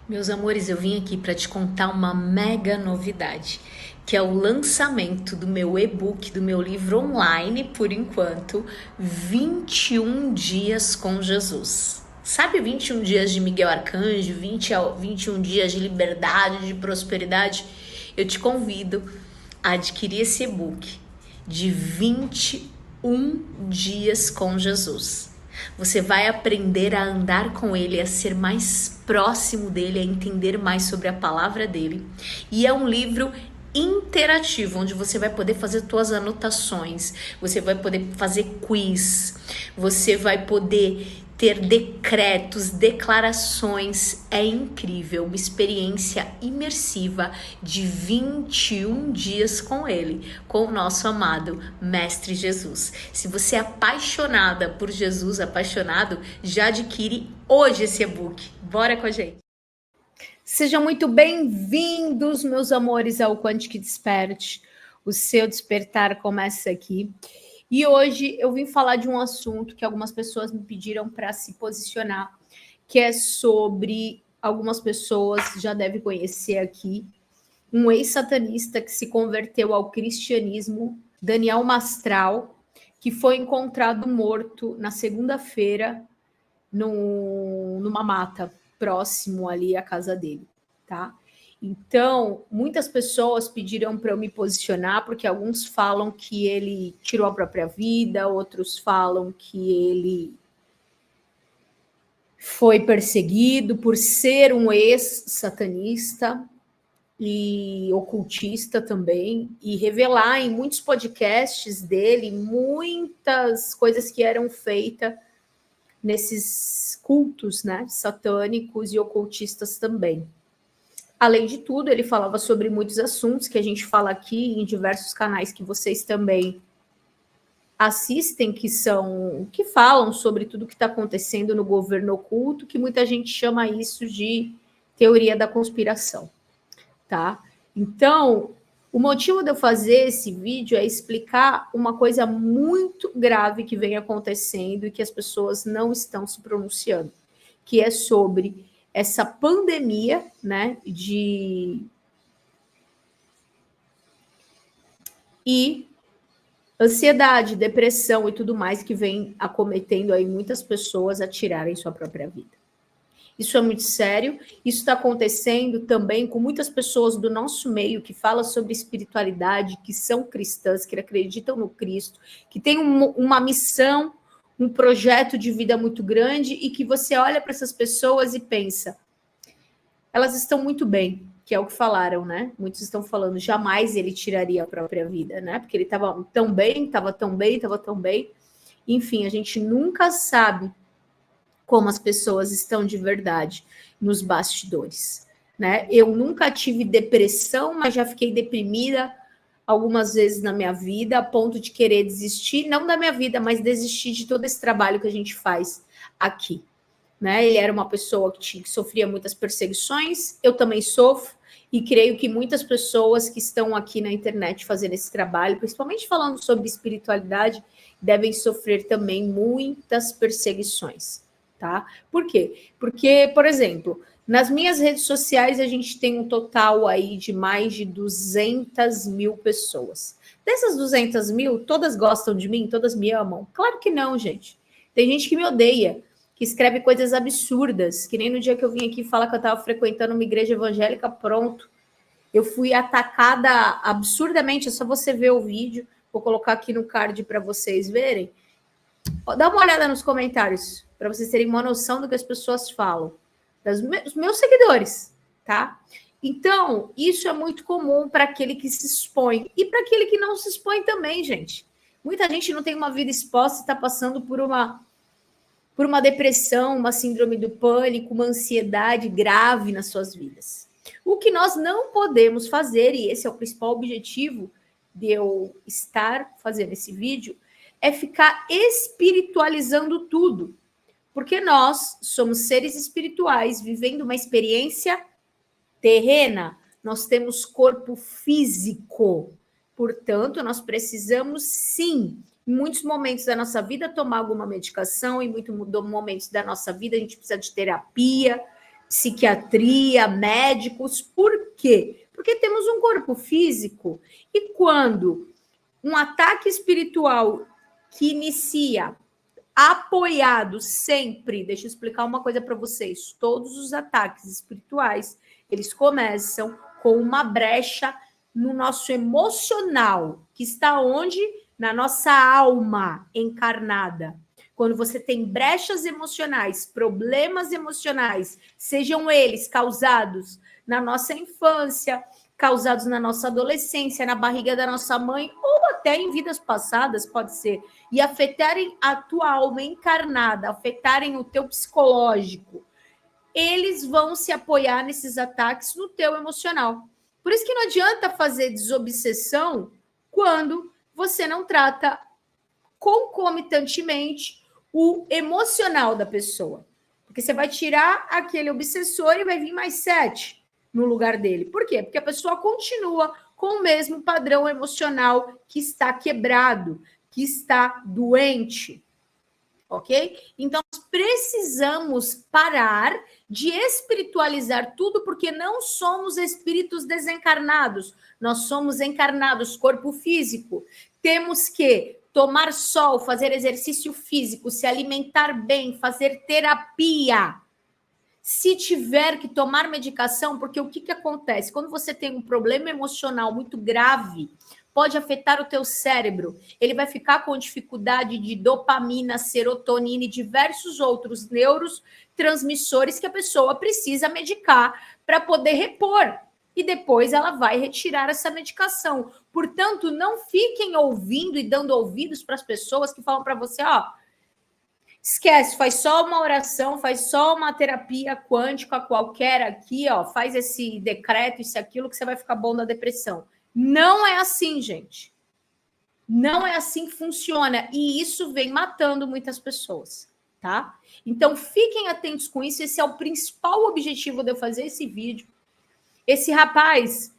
Meus amores, eu vim aqui para te contar uma mega novidade, que é o lançamento do meu e-book, do meu livro online, por enquanto, 21 dias com Jesus. Sabe 21 dias de Miguel Arcanjo, 21 dias de liberdade, de prosperidade? Eu te convido a adquirir esse e-book de 21 dias com Jesus. Você vai aprender a andar com ele, a ser mais próximo dele, a entender mais sobre a palavra dele. E é um livro interativo, onde você vai poder fazer suas anotações, você vai poder fazer quiz, você vai poder ter decretos, declarações. É incrível, uma experiência imersiva de 21 dias com ele, com o nosso amado Mestre Jesus. Se você é apaixonada por Jesus, apaixonado, já adquire hoje esse e-book. Bora com a gente! Sejam muito bem-vindos, meus amores, ao Quantic Desperte. O seu despertar começa aqui. E hoje eu vim falar de um assunto que algumas pessoas me pediram para se posicionar, que é sobre, algumas pessoas já devem conhecer aqui, um ex-satanista que se converteu ao cristianismo, Daniel Mastral, que foi encontrado morto na segunda-feira numa mata próximo ali à casa dele, tá? Então, muitas pessoas pediram para eu me posicionar, porque alguns falam que ele tirou a própria vida, outros falam que ele foi perseguido por ser um ex-satanista e ocultista também, e revelar em muitos podcasts dele muitas coisas que eram feitas nesses cultos, né, satânicos e ocultistas também. Além de tudo, ele falava sobre muitos assuntos que a gente fala aqui em diversos canais que vocês também assistem, que falam sobre tudo que está acontecendo no governo oculto, que muita gente chama isso de teoria da conspiração, tá? Então, o motivo de eu fazer esse vídeo é explicar uma coisa muito grave que vem acontecendo e que as pessoas não estão se pronunciando, que é sobre essa pandemia, né, e ansiedade, depressão e tudo mais que vem acometendo aí muitas pessoas a tirarem sua própria vida. Isso é muito sério, isso está acontecendo também com muitas pessoas do nosso meio que falam sobre espiritualidade, que são cristãs, que acreditam no Cristo, que têm uma missão, um projeto de vida muito grande e que você olha para essas pessoas e pensa, elas estão muito bem, que é o que falaram, né? Muitos estão falando, jamais ele tiraria a própria vida, né? Porque ele estava tão bem, estava tão bem, estava tão bem. Enfim, a gente nunca sabe como as pessoas estão de verdade nos bastidores, né? Eu nunca tive depressão, mas já fiquei deprimida algumas vezes na minha vida, a ponto de querer desistir, não da minha vida, mas desistir de todo esse trabalho que a gente faz aqui, né? Ele era uma pessoa que sofria muitas perseguições, eu também sofro, e creio que muitas pessoas que estão aqui na internet fazendo esse trabalho, principalmente falando sobre espiritualidade, devem sofrer também muitas perseguições, tá? Por quê? Porque, por exemplo, nas minhas redes sociais a gente tem um total aí de mais de 200 mil pessoas. Dessas 200 mil, todas gostam de mim? Todas me amam? Claro que não, gente. Tem gente que me odeia, que escreve coisas absurdas, que nem no dia que eu vim aqui falar que eu estava frequentando uma igreja evangélica, pronto. Eu fui atacada absurdamente, é só você ver o vídeo, vou colocar aqui no card para vocês verem. Dá uma olhada nos comentários, para vocês terem uma noção do que as pessoas falam. Dos meus seguidores, tá? Então, isso é muito comum para aquele que se expõe. E para aquele que não se expõe também, gente. Muita gente não tem uma vida exposta e está passando por uma depressão, uma síndrome do pânico, uma ansiedade grave nas suas vidas. O que nós não podemos fazer, e esse é o principal objetivo de eu estar fazendo esse vídeo, é ficar espiritualizando tudo. Porque nós somos seres espirituais vivendo uma experiência terrena. Nós temos corpo físico. Portanto, nós precisamos, sim, em muitos momentos da nossa vida, tomar alguma medicação, em muitos momentos da nossa vida, a gente precisa de terapia, psiquiatria, médicos. Por quê? Porque temos um corpo físico e quando um ataque espiritual que inicia apoiado sempre, deixa eu explicar uma coisa para vocês, todos os ataques espirituais, eles começam com uma brecha no nosso emocional, que está onde? Na nossa alma encarnada. Quando você tem brechas emocionais, problemas emocionais, sejam eles causados na nossa infância, causados na nossa adolescência, na barriga da nossa mãe, ou até em vidas passadas, pode ser, e afetarem a tua alma encarnada, afetarem o teu psicológico, eles vão se apoiar nesses ataques no teu emocional. Por isso que não adianta fazer desobsessão quando você não trata concomitantemente o emocional da pessoa. Porque você vai tirar aquele obsessor e vai vir mais 7 no lugar dele. Por quê? Porque a pessoa continua com o mesmo padrão emocional que está quebrado, que está doente. Ok? Então, nós precisamos parar de espiritualizar tudo, porque não somos espíritos desencarnados, nós somos encarnados, corpo físico. Temos que tomar sol, fazer exercício físico, se alimentar bem, fazer terapia. Se tiver que tomar medicação, porque o que acontece? Quando você tem um problema emocional muito grave, pode afetar o teu cérebro. Ele vai ficar com dificuldade de dopamina, serotonina e diversos outros neurotransmissores que a pessoa precisa medicar para poder repor. E depois ela vai retirar essa medicação. Portanto, não fiquem ouvindo e dando ouvidos para as pessoas que falam para você, ó, esquece, faz só uma oração, faz só uma terapia quântica qualquer aqui, ó, faz esse decreto, isso e aquilo, que você vai ficar bom da depressão. Não é assim, gente. Não é assim que funciona. E isso vem matando muitas pessoas, tá? Então, fiquem atentos com isso. Esse é o principal objetivo de eu fazer esse vídeo. Esse rapaz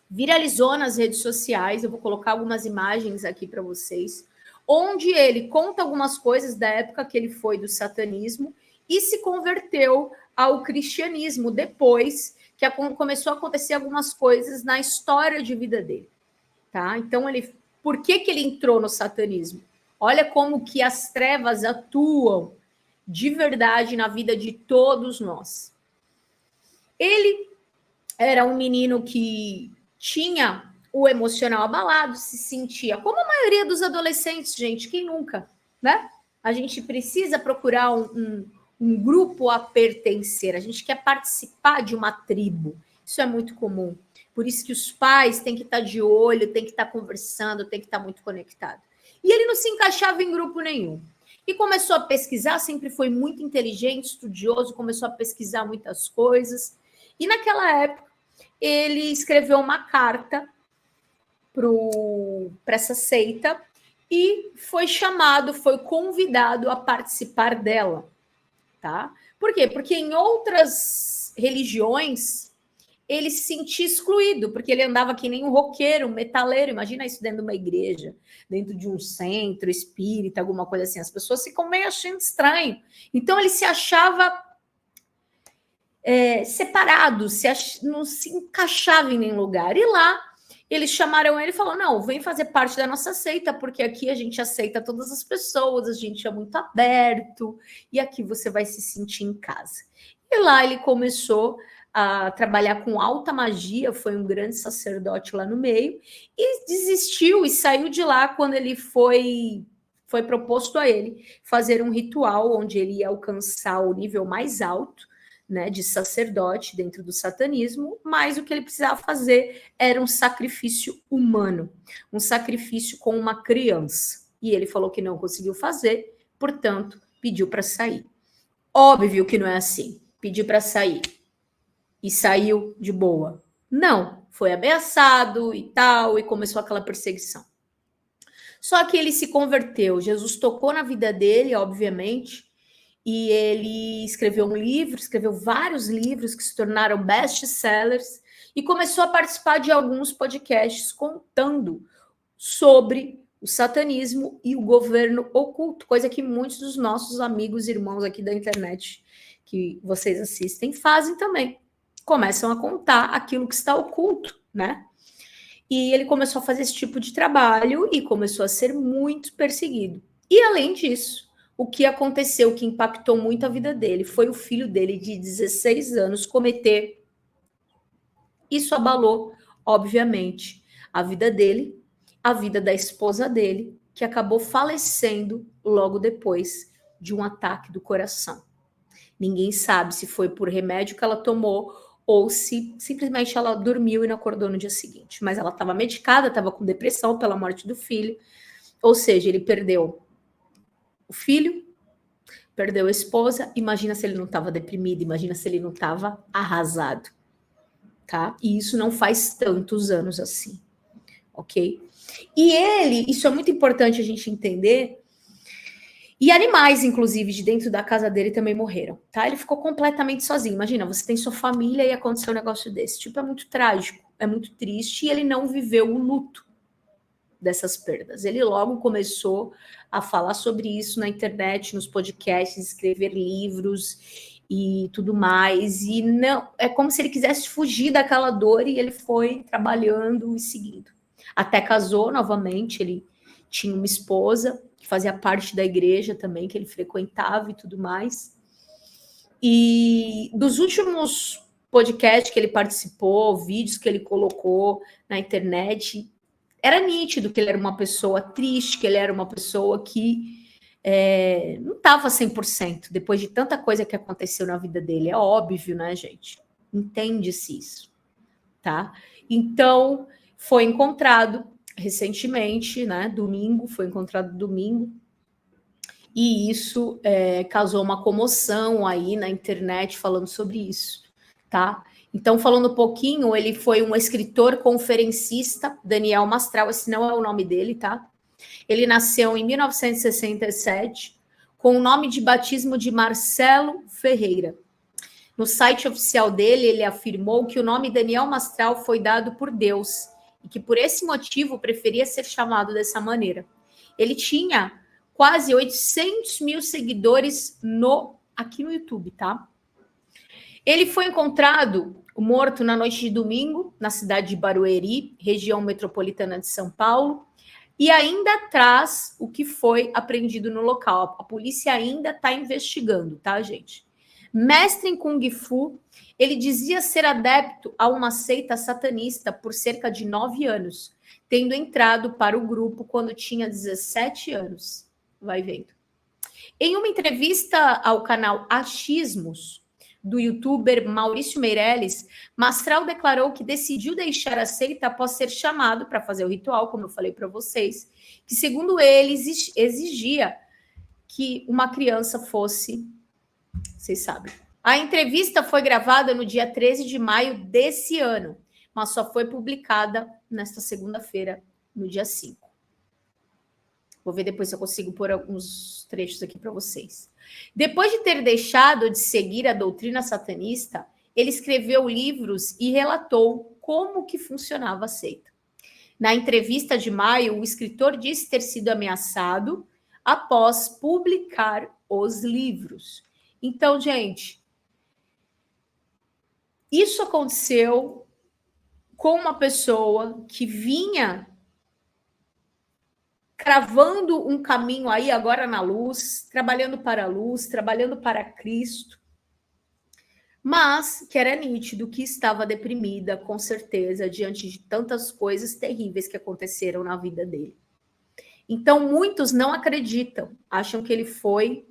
viralizou nas redes sociais. Eu vou colocar algumas imagens aqui para vocês, onde ele conta algumas coisas da época que ele foi do satanismo e se converteu ao cristianismo depois que começou a acontecer algumas coisas na história de vida dele, tá? Então, por que ele entrou no satanismo? Olha como que as trevas atuam de verdade na vida de todos nós. Ele era um menino que tinha o emocional abalado, se sentia, como a maioria dos adolescentes, gente, quem nunca, né? A gente precisa procurar um grupo a pertencer, a gente quer participar de uma tribo, isso é muito comum. Por isso que os pais têm que estar de olho, têm que estar conversando, têm que estar muito conectado. E ele não se encaixava em grupo nenhum. E começou a pesquisar, sempre foi muito inteligente, estudioso, começou a pesquisar muitas coisas. E naquela época, ele escreveu uma carta para essa seita e foi chamado, foi convidado a participar dela, tá? Por quê? Porque em outras religiões ele se sentia excluído, porque ele andava que nem um roqueiro, um metaleiro. Imagina isso dentro de uma igreja, dentro de um centro espírita, alguma coisa assim. As pessoas ficam meio achando estranho. Então ele se achava separado, não se encaixava em nenhum lugar. E lá eles chamaram ele e falaram, não, vem fazer parte da nossa seita, porque aqui a gente aceita todas as pessoas, a gente é muito aberto, e aqui você vai se sentir em casa. E lá ele começou a trabalhar com alta magia, foi um grande sacerdote lá no meio, e desistiu e saiu de lá quando ele foi proposto a ele fazer um ritual onde ele ia alcançar o nível mais alto, né, de sacerdote dentro do satanismo, mas o que ele precisava fazer era um sacrifício humano, um sacrifício com uma criança. E ele falou que não conseguiu fazer, portanto, pediu para sair. Óbvio que não é assim. Pediu para sair e saiu de boa. Não, foi ameaçado e tal, e começou aquela perseguição. Só que ele se converteu, Jesus tocou na vida dele, obviamente, e ele escreveu um livro, escreveu vários livros que se tornaram best-sellers e começou a participar de alguns podcasts contando sobre o satanismo e o governo oculto, coisa que muitos dos nossos amigos e irmãos aqui da internet que vocês assistem fazem também. Começam a contar aquilo que está oculto, né? E ele começou a fazer esse tipo de trabalho e começou a ser muito perseguido. E além disso, o que aconteceu, que impactou muito a vida dele, foi o filho dele de 16 anos cometer. Isso abalou, obviamente, a vida dele, a vida da esposa dele, que acabou falecendo logo depois de um ataque do coração. Ninguém sabe se foi por remédio que ela tomou ou se simplesmente ela dormiu e não acordou no dia seguinte. Mas ela estava medicada, estava com depressão pela morte do filho. Ou seja, ele perdeu o filho, perdeu a esposa. Imagina se ele não estava deprimido, imagina se ele não estava arrasado. Tá? E isso não faz tantos anos assim, ok? E ele, isso é muito importante a gente entender, e animais, inclusive, de dentro da casa dele também morreram, tá? Ele ficou completamente sozinho. Imagina, você tem sua família e aconteceu um negócio desse. Tipo, é muito trágico, é muito triste, e ele não viveu o luto dessas perdas. Ele logo começou a falar sobre isso na internet, nos podcasts, escrever livros e tudo mais, e não, é como se ele quisesse fugir daquela dor, e ele foi trabalhando e seguindo. Até casou novamente, ele tinha uma esposa que fazia parte da igreja também, que ele frequentava e tudo mais. E dos últimos podcasts que ele participou, vídeos que ele colocou na internet, era nítido que ele era uma pessoa triste, que ele era uma pessoa que não estava 100%, depois de tanta coisa que aconteceu na vida dele. É óbvio, né, gente? Entende-se isso, tá? Então, foi encontrado recentemente, né, domingo, foi encontrado domingo, e isso causou uma comoção aí na internet falando sobre isso, tá? Então, falando um pouquinho, ele foi um escritor conferencista, Daniel Mastral, esse não é o nome dele, tá? Ele nasceu em 1967, com o nome de batismo de Marcelo Ferreira. No site oficial dele, ele afirmou que o nome Daniel Mastral foi dado por Deus e que por esse motivo preferia ser chamado dessa maneira. Ele tinha quase 800 mil seguidores aqui no YouTube, tá? Ele foi encontrado morto na noite de domingo, na cidade de Barueri, região metropolitana de São Paulo, e ainda traz o que foi apreendido no local. A polícia ainda está investigando, tá, gente? Mestre em Kung Fu, ele dizia ser adepto a uma seita satanista por cerca de 9 anos, tendo entrado para o grupo quando tinha 17 anos. Vai vendo. Em uma entrevista ao canal Achismos, do youtuber Maurício Meirelles, Mastral declarou que decidiu deixar a seita após ser chamado para fazer o ritual, como eu falei para vocês, que segundo ele exigia que uma criança fosse, vocês sabem. A entrevista foi gravada no dia 13 de maio desse ano, mas só foi publicada nesta segunda-feira, no dia 5. Vou ver depois se eu consigo pôr alguns trechos aqui para vocês. Depois de ter deixado de seguir a doutrina satanista, ele escreveu livros e relatou como que funcionava a seita. Na entrevista de maio, o escritor disse ter sido ameaçado após publicar os livros. Então, gente, isso aconteceu com uma pessoa que vinha cravando um caminho aí agora na luz, trabalhando para a luz, trabalhando para Cristo, mas que era nítido que estava deprimida, com certeza, diante de tantas coisas terríveis que aconteceram na vida dele. Então, muitos não acreditam, acham que ele foi,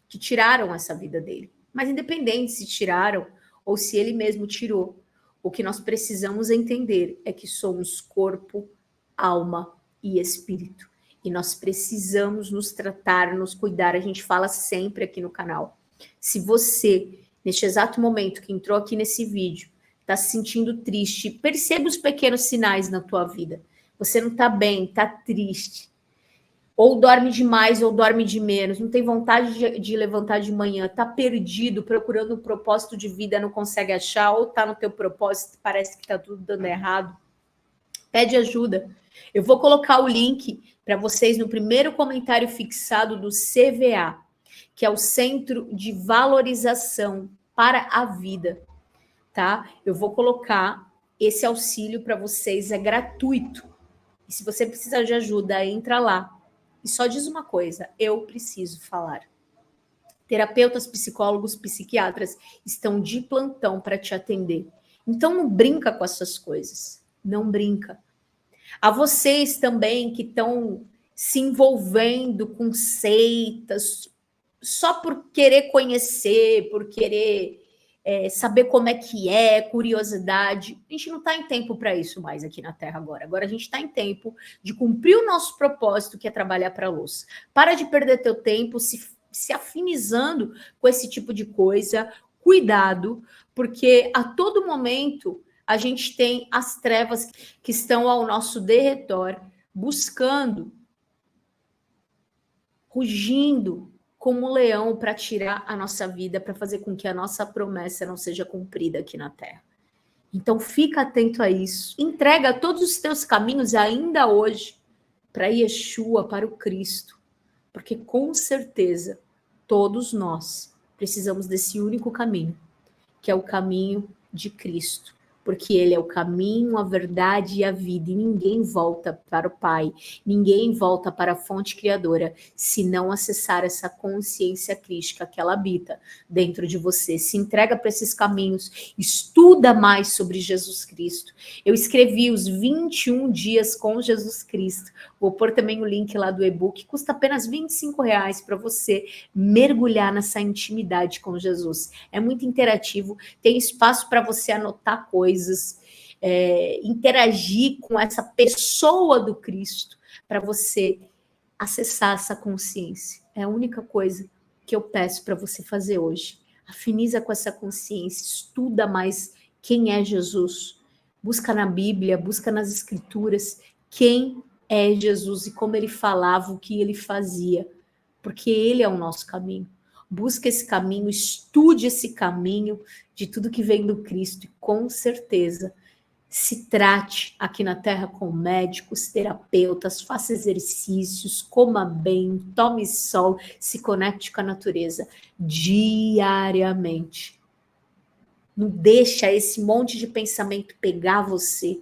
que tiraram essa vida dele. Mas independente se tiraram ou se ele mesmo tirou, o que nós precisamos entender é que somos corpo, alma e espírito. E nós precisamos nos tratar, nos cuidar. A gente fala sempre aqui no canal. Se você, neste exato momento que entrou aqui nesse vídeo, está se sentindo triste, perceba os pequenos sinais na tua vida. Você não está bem, está triste. Ou dorme demais ou dorme de menos, não tem vontade de levantar de manhã, está perdido, procurando um propósito de vida, não consegue achar, ou está no teu propósito, parece que está tudo dando errado. Pede ajuda. Eu vou colocar o link para vocês no primeiro comentário fixado do CVA, que é o Centro de Valorização para a Vida, tá? Eu vou colocar esse auxílio para vocês, é gratuito. E se você precisa de ajuda, entra lá. E só diz uma coisa, eu preciso falar. Terapeutas, psicólogos, psiquiatras estão de plantão para te atender. Então não brinca com essas coisas, não brinca. A vocês também que estão se envolvendo com seitas, só por querer conhecer, por querer saber como é que é, curiosidade. A gente não está em tempo para isso mais aqui na Terra agora. Agora a gente está em tempo de cumprir o nosso propósito, que é trabalhar para a luz. Para de perder teu tempo se afinizando com esse tipo de coisa. Cuidado, porque a todo momento a gente tem as trevas que estão ao nosso derredor, buscando, rugindo como um leão para tirar a nossa vida, para fazer com que a nossa promessa não seja cumprida aqui na Terra. Então fica atento a isso. Entrega todos os teus caminhos ainda hoje para Yeshua, para o Cristo, porque com certeza todos nós precisamos desse único caminho, que é o caminho de Cristo, porque ele é o caminho, a verdade e a vida, e ninguém volta para o Pai, ninguém volta para a fonte criadora, se não acessar essa consciência crística que ela habita dentro de você. Se entrega para esses caminhos, estuda mais sobre Jesus Cristo. Eu escrevi os 21 dias com Jesus Cristo, vou pôr também o link lá do e-book, custa apenas R$25 para você mergulhar nessa intimidade com Jesus. É muito interativo, tem espaço para você anotar coisas, interagir com essa pessoa do Cristo, para você acessar essa consciência. É a única coisa que eu peço para você fazer hoje. Afiniza com essa consciência, estuda mais quem é Jesus, busca na Bíblia, busca nas Escrituras quem é Jesus e como ele falava, o que ele fazia, porque ele é o nosso caminho. Busca esse caminho, estude esse caminho de tudo que vem do Cristo e com certeza se trate aqui na Terra com médicos, terapeutas, faça exercícios, coma bem, tome sol, se conecte com a natureza diariamente. Não deixa esse monte de pensamento pegar você,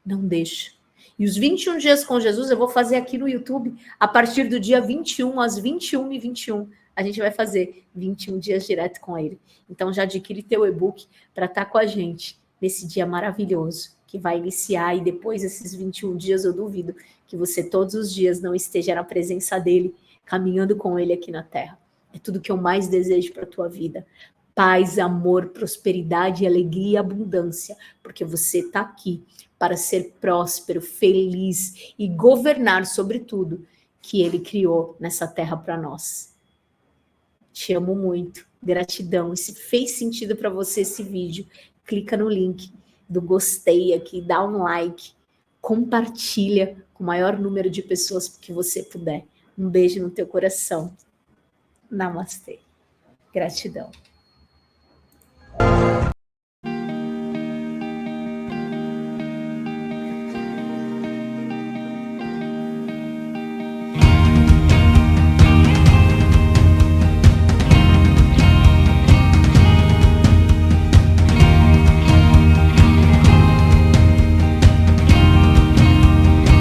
não deixa. E os 21 dias com Jesus eu vou fazer aqui no YouTube a partir do dia 21 às 21h21. A gente vai fazer 21 dias direto com ele. Então já adquire teu e-book para estar com a gente nesse dia maravilhoso que vai iniciar, e depois desses 21 dias eu duvido que você todos os dias não esteja na presença dele, caminhando com ele aqui na Terra. É tudo que eu mais desejo para a tua vida. Paz, amor, prosperidade, alegria e abundância, porque você está aqui para ser próspero, feliz e governar sobre tudo que ele criou nessa terra para nós. Te amo muito, gratidão. E se fez sentido para você esse vídeo, clica no link do gostei aqui, dá um like, compartilha com o maior número de pessoas que você puder. Um beijo no teu coração. Namastê. Gratidão.